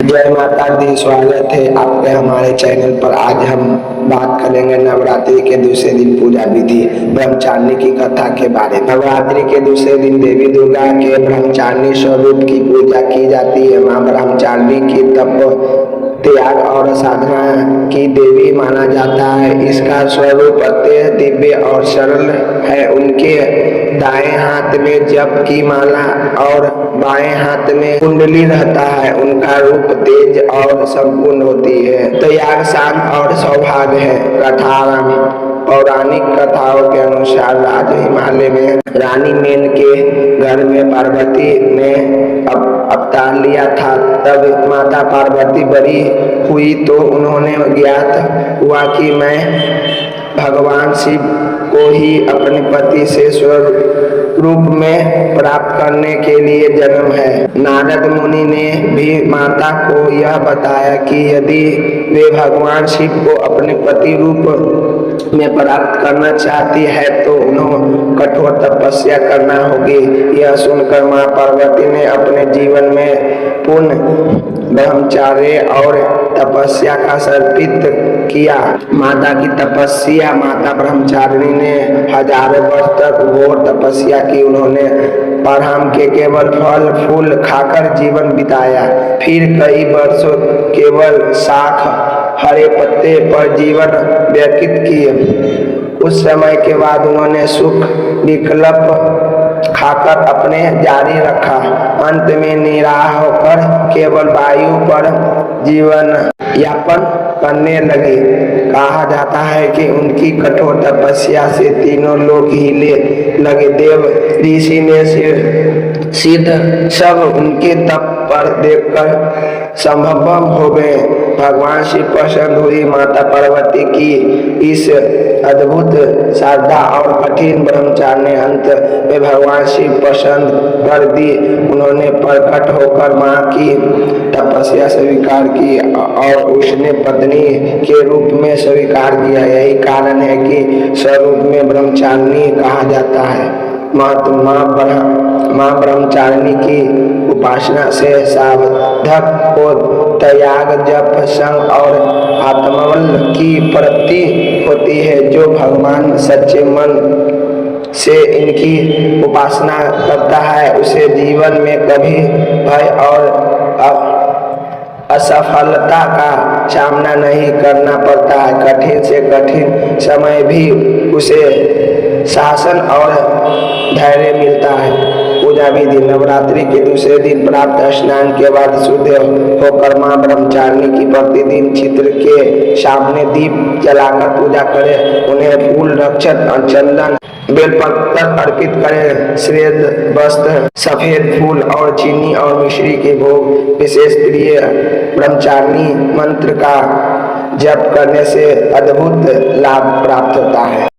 जय माता दी। स्वागत है आपके हमारे चैनल पर। आज हम बात करेंगे नवरात्रि के दूसरे दिन पूजा विधि ब्रह्मचारिणी की कथा के बारे में। नवरात्रि के दूसरे दिन देवी दुर्गा के ब्रह्मचारिणी स्वरूप की पूजा की जाती है। मां ब्रह्मचारिणी की तप, त्याग और साधना की देवी माना जाता है। इसका स्वरूप अत्यंत दिव्य और सरल है। उनके दाएं हाथ में जप की माला और बाएं हाथ में कुंडली रहता है। उनका रूप तेज और संपूर्ण होती है। त्याग शांत और सौभाग्य है। कथारंभ। पौराणिक कथाओं के अनुसार राज हिमालय में रानी मेन के घर में पार्वती ने अवतार लिया था। तब माता पार्वती बड़ी हुई तो उन्होंने ज्ञात हुआ कि मैं भगवान शिव को ही अपने पति से स्वरूप में प्राप्त करने के लिए जन्म है। नारद मुनि ने भी माता को यह बताया कि यदि वे भगवान शिव को अपने पति रूप में प्राप्त करना चाहती है तो उन्हें कठोर तपस्या करना होगी। यह सुनकर मां पार्वती ने अपने जीवन में पूर्ण ब्रह्मचर्य और तपस्या का समर्पित किया। माता की तपस्या। माता ब्रह्मचारिणी ने हजारों वर्ष तक घोर तपस्या की। उन्होंने परम के केवल फल फूल खाकर जीवन बिताया। फिर कई वर्षों केवल शाख हरे पत्ते पर जीवन व्यतीत किए। कुछ समय के बाद उन्होंने सुख विकल्प खाकर अपने जारी रखा। अंत में निराह होकर केवल वायु पर जीवन यापन करने लगे। कहा जाता है कि उनकी कठोर तपस्या से तीनों लोग हिले लगे। देव ऋषि ने सिद्ध सब उनके तप पर देखकर संभव हो गए। भगवान शिव प्रसन्न हुई। माता पार्वती की इस अद्भुत श्रद्धा और कठिन ब्रह्मचर्य अंत में भगवान शिव पसंद कर दी। उन्होंने प्रकट होकर मां की तपस्या स्वीकार की और उसने पत्नी के रूप में स्वीकार किया। यही कारण है कि स्वरूप में ब्रह्मचारिणी कहा जाता है। मां ब्रह्मचारिणी की उपासना से साधक को त्याग जप संग और आत्मबल की प्राप्ति होती है। जो भगवान सच्चे मन से इनकी उपासना करता है उसे जीवन में कभी भय और असफलता का सामना नहीं करना पड़ता है। कठिन से कठिन समय भी उसे शासन और धैर्य मिलता है। पूजा विधि। नवरात्रि के दूसरे दिन प्राप्त स्नान के बाद शुद्ध होकर मां ब्रह्मचारिणी की प्रतिदिन चित्र के सामने दीप जलाकर पूजा करें। उन्हें फूल रक्षक चंदन बेलपत्र अर्पित करें। श्वेत वस्त्र, सफेद फूल और चीनी और मिश्री के भोग विशेष प्रिय। ब्रह्मचारिणी मंत्र का जप करने से अद्भुत लाभ प्राप्त होता है।